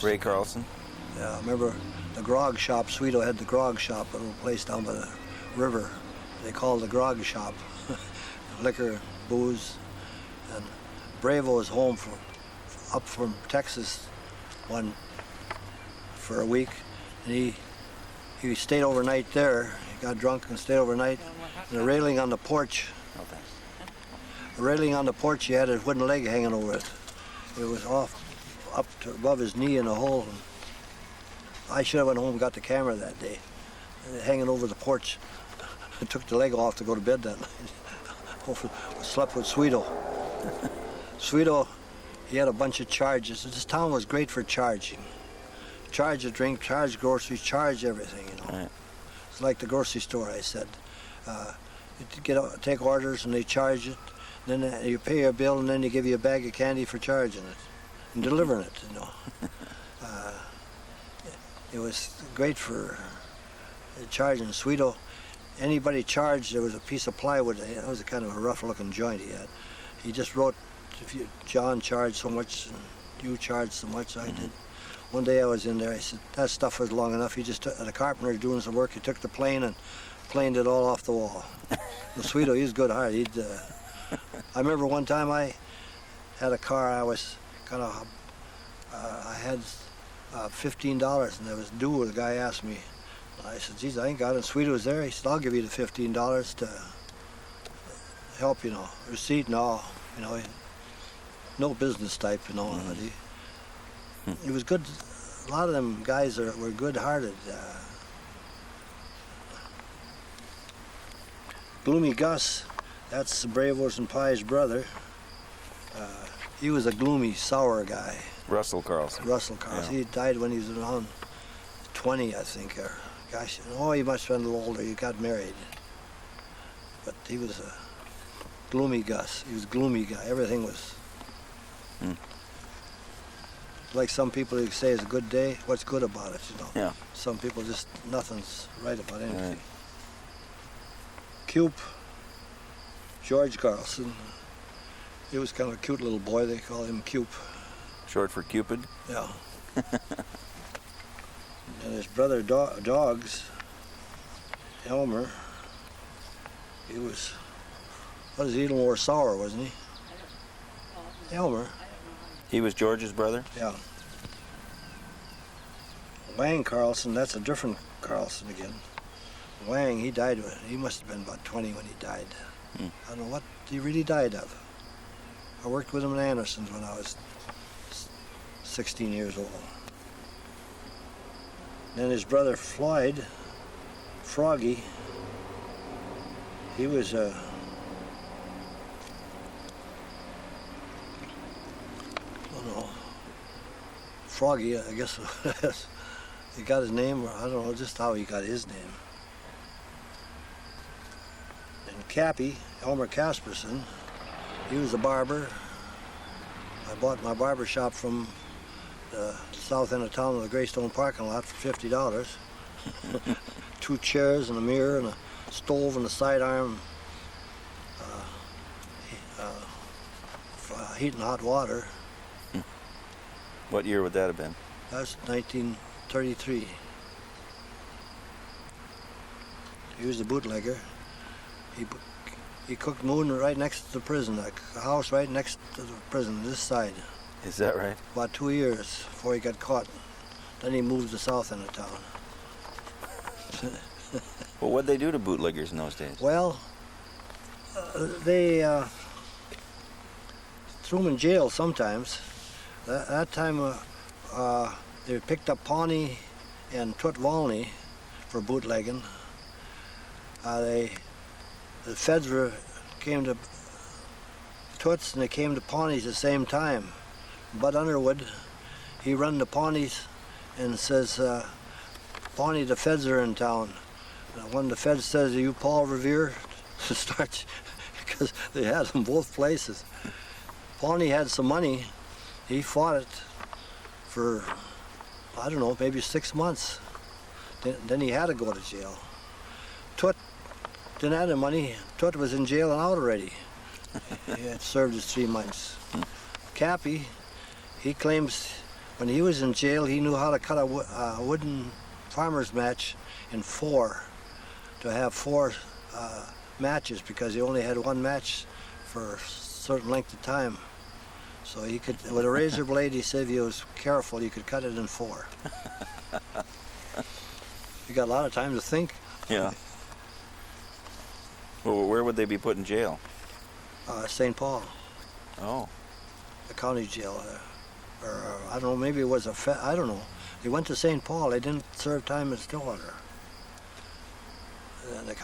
Ray Carlson? Yeah, I remember the grog shop. Sweeto had the grog shop, a little place down by the river. They called the grog shop. Liquor, booze. And Bravo was home up from Texas for a week, and he stayed overnight there. He got drunk and stayed overnight. And the railing on the porch, he had his wooden leg hanging over it. It was up to above his knee in a hole. I should have went home and got the camera that day. Hanging over the porch. I took the leg off to go to bed that night. Slept with Sweeto. Sweeto, he had a bunch of charges. This town was great for charging. Charge a drink, charge groceries, charge everything, you know. Right. It's like the grocery store, I said. You take orders and they charge it. Then you pay your bill and then they give you a bag of candy for charging it and delivering it, you know. It was great for charging. Sweeto, anybody charged, there was a piece of plywood. That was a kind of a rough-looking joint he had. He just wrote, John charged so much and you charged so much, I did. One day I was in there, I said, that stuff was long enough. He just took, the carpenter doing some work, he took the plane and planed it all off the wall. The Sweeto, he's good heart. I remember one time I had a car, I was kind of, I had $15 and it was due. The guy asked me, I said, geez, I ain't got it. Sweeto was there. He said, I'll give you the $15 to help, you know. Receipt and all, you know. No business type, you know. But he was good. A lot of them guys were good-hearted. Gloomy Gus, that's Bravos and Pie's brother. He was a gloomy, sour guy. Russell Carlson. Russell Carlson. Yeah. He died when he was around 20, I think. Or, gosh, he must have been a little older. He got married. But he was a gloomy Gus. He was a gloomy guy. Everything was... Like some people you say it's a good day, what's good about it, you know? Yeah. Some people just, nothing's right about anything. Right. Cube, George Carlson. He was kind of a cute little boy. They call him Cube. Short for Cupid? Yeah. And his brother Dogs, Elmer, he was, what is he, a little more sour, wasn't he? Elmer. He was George's brother? Yeah. Wang Carlson, that's a different Carlson again. Wang, he died, he must have been about 20 when he died. I don't know what he really died of. I worked with him in Anderson's when I was 16 years old. Then his brother Floyd, Froggy, he was Froggy, I guess he got his name, or I don't know just how he got his name. And Cappy, Elmer Casperson, he was a barber. I bought my barber shop from south end of town in the Greystone parking lot for $50. 2 chairs and a mirror and a stove and a sidearm for heating hot water. What year would that have been? That's 1933. He was a bootlegger. He cooked moon right next to the prison, a house right next to the prison, this side. Is that right? About 2 years before he got caught. Then he moved to the south end of town. Well, what'd they do to bootleggers in those days? Well, they threw him in jail sometimes. That time they picked up Pawnee and Tut Volney for bootlegging. The feds came to Toots and they came to Pawnees at the same time. Bud Underwood, he run the Pawnees and says, Pawnee, the feds are in town. When the feds says, are you Paul Revere? Starts, because they had them both places. Pawnee had some money. He fought it for, I don't know, maybe 6 months. Then he had to go to jail. Tut didn't have the money. Tut was in jail and out already. He had served his 3 months. Cappy, he claims when he was in jail, he knew how to cut a wooden farmer's match in 4, to have 4 matches, because he only had 1 match for a certain length of time. So he could, with a razor blade, he said if he was careful, you could cut it in 4. You got a lot of time to think. Yeah. Well, where would they be put in jail? St. Paul, Oh. the county jail. Or I don't know, maybe it was I don't know. They went to St. Paul. They didn't serve time in Stillwater.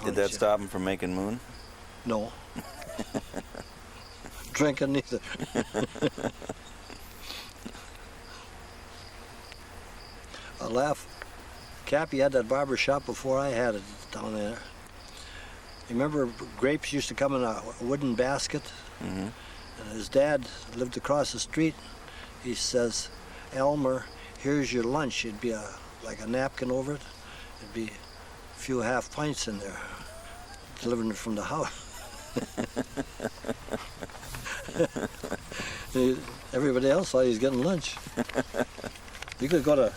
Did that stop them from making moon? No. Drinking neither. I laugh. Cappy had that barber shop before I had it down there. Remember, grapes used to come in a wooden basket? Mm-hmm. And his dad lived across the street. He says, Elmer, here's your lunch. It'd be like a napkin over it. It'd be a few half pints in there, delivering it from the house. Everybody else thought he was getting lunch. You could go to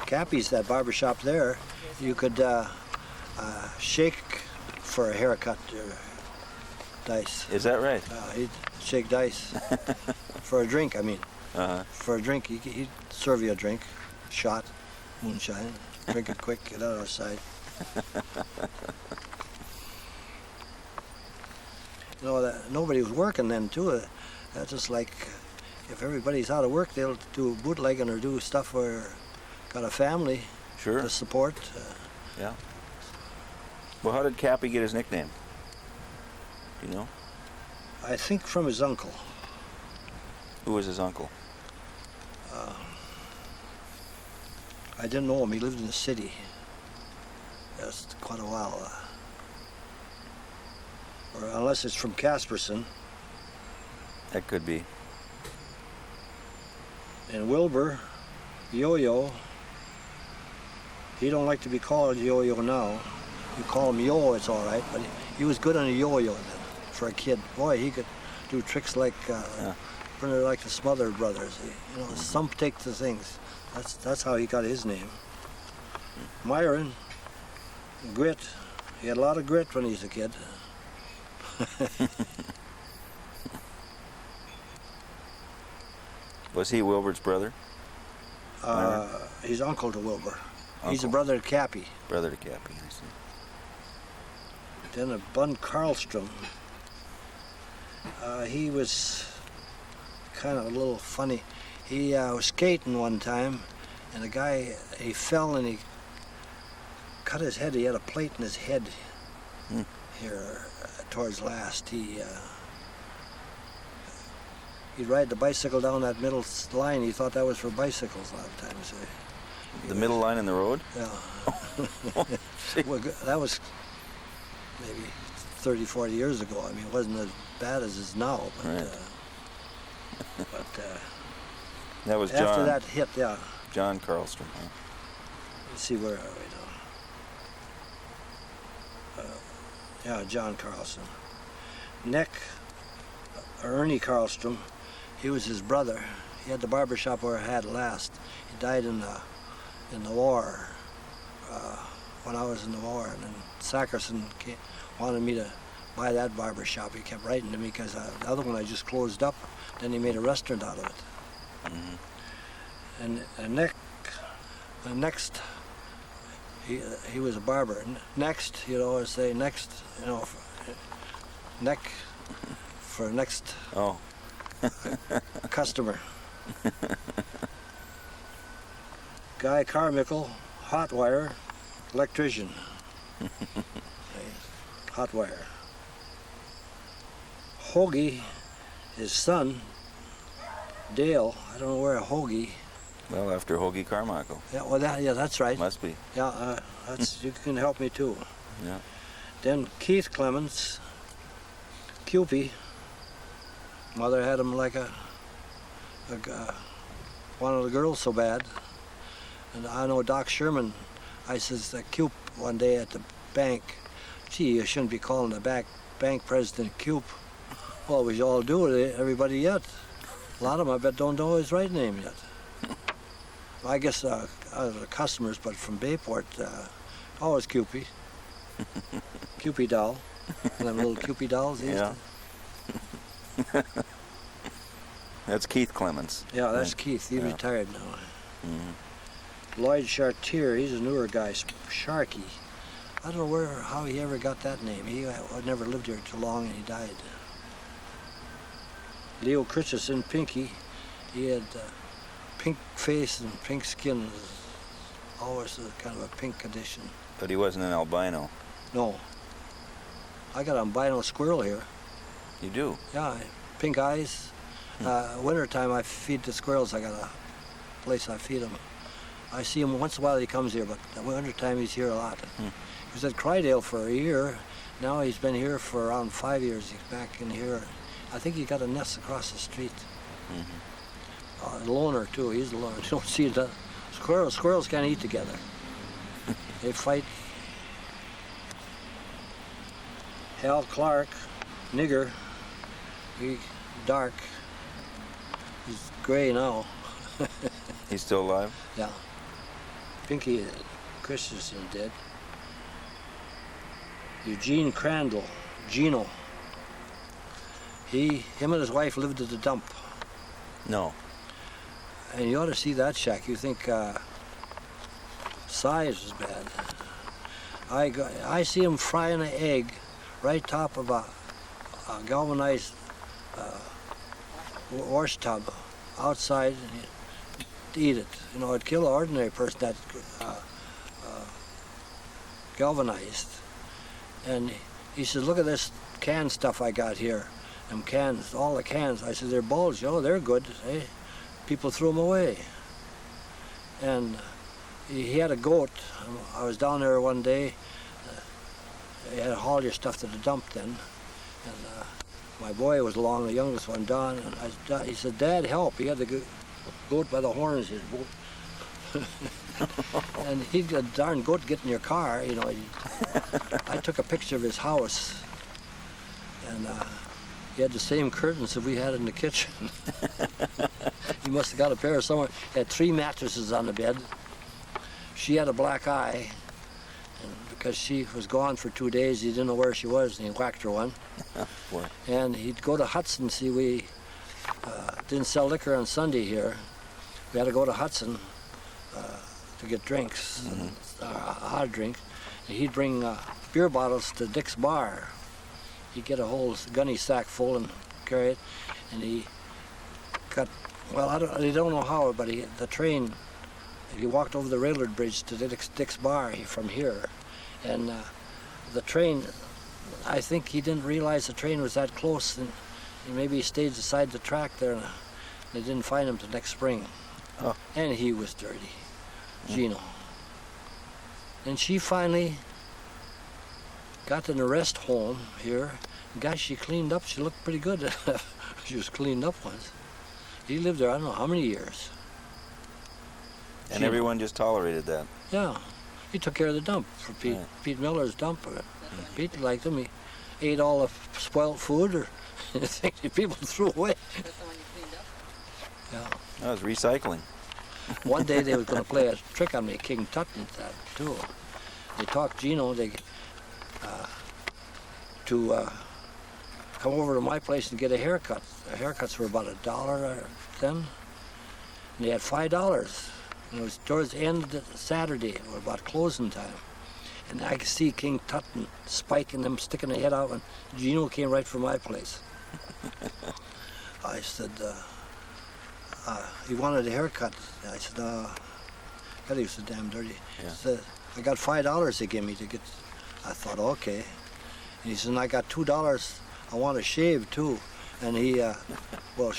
Cappy's, that barber shop there. You could shake for a haircut, dice. Is that right? He'd shake dice for a drink. I mean, for a drink, he'd serve you a drink, shot, moonshine, drink it quick, get out of our sight. You know, that nobody was working then too. That's just like if everybody's out of work, they'll do bootlegging or do stuff where got a family Sure. to support. Yeah. Well, how did Cappy get his nickname? Do you know? I think from his uncle. Who was his uncle? I didn't know him. He lived in the city. That's quite a while. Or unless it's from Casperson. That could be. And Wilbur, Yo-Yo, he don't like to be called Yo-Yo now. You call him Yo, it's all right, but he was good on a yo-yo then, for a kid. Boy, he could do tricks like like the Smother Brothers. You know, some take the things. That's how he got his name. Myron, grit. He had a lot of grit when he was a kid. Was he Wilbert's brother? He's uncle to Wilbur. He's a Uncle. brother to Cappy. Brother to Cappy, I see. Then a Bun Carlstrom. He was kind of a little funny. He was skating one time, and the guy, he fell and he cut his head. He had a plate in his head here towards last. He'd ride the bicycle down that middle line. He thought that was for bicycles a lot of times. The middle line in the road? Yeah. Well, that was maybe 30, 40 years ago. I mean, it wasn't as bad as it is now. But, Right. That was John. After that hit, yeah. John Carlstrom. Huh? Let's see, where are we now? Yeah, John Carlson. Nick, Ernie Carlstrom, he was his brother. He had the barber shop where I had last. He died in the war, when I was in the war. And then Sackerson wanted me to buy that barber shop. He kept writing to me because the other one I just closed up. Then he made a restaurant out of it. Mm-hmm. And Nick, next, he was a barber. Next, he'd always say next, neck for next Oh. customer. Guy Carmichael, hot wire, electrician. Hot wire. Hoagie, his son, Dale, I don't know where Hoagie. Well, after Hoagie Carmichael. Yeah, well, that's right. Must be. Yeah, you can help me too. Yeah. Then Keith Clemens, Cupie. Mother had him like one of the girls so bad. And I know Doc Sherman, I says, Cupe one day at the bank, gee, you shouldn't be calling the bank president Cupe. Well, we all do it, everybody yet. A lot of them, I bet, don't know his right name yet. I guess out of the customers, but from Bayport, always Cupie. Cupie doll. Them little Cupie dolls. Yeah. That's Keith Clemens. Yeah, that's Keith. He's Yeah. retired now. Mm-hmm. Lloyd Chartier, he's a newer guy, Sharky. I don't know how he ever got that name. He never lived here too long and he died. Leo Christensen, Pinky, he had pink face and pink skin. Always kind of a pink condition. But he wasn't an albino. No. I got an albino squirrel here. You do? Yeah, pink eyes. Wintertime I feed the squirrels. I got a place I feed them. I see him once in a while. He comes here, but the wintertime he's here a lot. He was at Crydale for a year. Now he's been here for around 5 years. He's back in here. I think he got a nest across the street. Mm-hmm. Loner too. He's a loner. You don't see the squirrels can't eat together. They fight. Hal Clark, nigger. He dark. He's gray now. He's still alive? Yeah. Pinky Christensen dead. Eugene Crandall, Gino. Him and his wife lived at the dump. No. And you ought to see that shack. You think size is bad. I see him frying an egg right top of a galvanized wash tub outside and to eat it. You know, it'd kill an ordinary person that galvanized. And he said, look at this can stuff I got here. Them cans, all the cans. I said, they're bulged. Oh, they're good. Eh? People threw them away. And he had a goat. I was down there one day. You had to haul your stuff to the dump then. And my boy was along, the youngest one, Don. And he said, Dad, help. He had the goat by the horns. And he'd a darn goat get in your car, you know. I took a picture of his house. And he had the same curtains that we had in the kitchen. He must have got a pair somewhere. He had 3 mattresses on the bed. She had a black eye. And because she was gone for 2 days, he didn't know where she was, and he whacked her one. And he'd go to Hudson. See, we didn't sell liquor on Sunday here. We had to go to Hudson to get drinks, a hard drink. And he'd bring beer bottles to Dick's bar. He'd get a whole gunny sack full and carry it. And he got, well, I don't know how, but the train, he walked over the railroad bridge to Dick's bar from here. And the train, I think he didn't realize the train was that close, and maybe he stayed beside the track there, and they didn't find him till next spring. Oh. And he was dirty, Gino. And she finally got to the rest home here. Gosh, she cleaned up. She looked pretty good. She was cleaned up once. He lived there I don't know how many years. And Gino. everyone just tolerated that. Yeah. He took care of the dump for Pete. Right. Pete Miller's dump. Pete liked him. He ate all the spoiled food or things that people threw away. That's the one you cleaned up? Yeah. That was recycling. One day they was going to play a trick on me, King Tut and that too. They talked Gino to come over to my place and get a haircut. The haircuts were about $1 then. And they had $5. And it was towards the end of the Saturday, or about closing time. And I could see King Tut and Spike and them sticking their head out, and Gino came right from my place. I said, he wanted a haircut. I said, God, he was so damn dirty. Yeah. He said, I got $5 they gave me to get. I thought, okay. And he said, and I got $2. I want to shave too. And he, well,